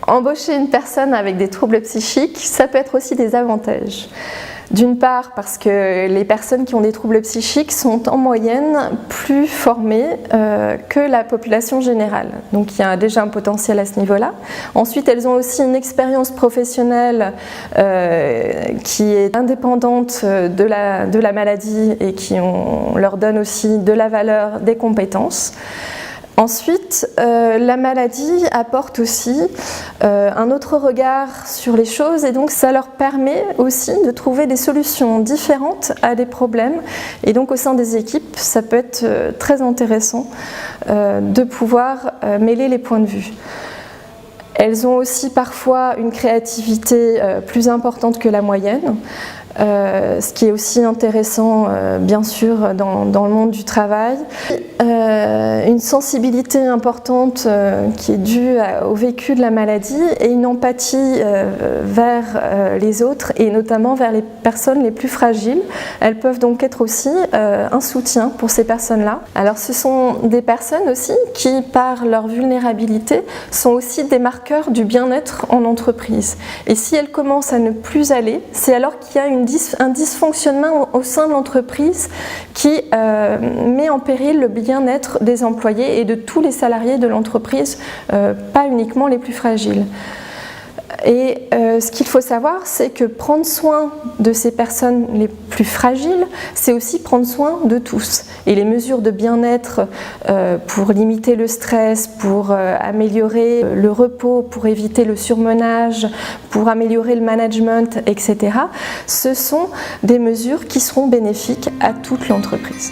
Embaucher une personne avec des troubles psychiques, ça peut être aussi des avantages. D'une part parce que les personnes qui ont des troubles psychiques sont en moyenne plus formées que la population générale. Donc il y a déjà un potentiel à ce niveau-là. Ensuite, elles ont aussi une expérience professionnelle qui est indépendante de la maladie et leur donne aussi de la valeur, des compétences. Ensuite, la maladie apporte aussi un autre regard sur les choses et donc ça leur permet aussi de trouver des solutions différentes à des problèmes. Et donc au sein des équipes, ça peut être très intéressant de pouvoir mêler les points de vue. Elles ont aussi parfois une créativité plus importante que la moyenne. Ce qui est aussi intéressant bien sûr dans le monde du travail. Une sensibilité importante qui est due au vécu de la maladie et une empathie vers les autres et notamment vers les personnes les plus fragiles. Elles peuvent donc être aussi un soutien pour ces personnes-là. Alors ce sont des personnes aussi qui par leur vulnérabilité sont aussi des marqueurs du bien-être en entreprise. Et si elles commencent à ne plus aller, c'est alors qu'il y a un dysfonctionnement au sein de l'entreprise qui met en péril le bien-être des employés et de tous les salariés de l'entreprise, pas uniquement les plus fragiles. Et ce qu'il faut savoir, c'est que prendre soin de ces personnes les plus fragiles, c'est aussi prendre soin de tous. Et les mesures de bien-être pour limiter le stress, pour améliorer le repos, pour éviter le surmenage, pour améliorer le management, etc., ce sont des mesures qui seront bénéfiques à toute l'entreprise.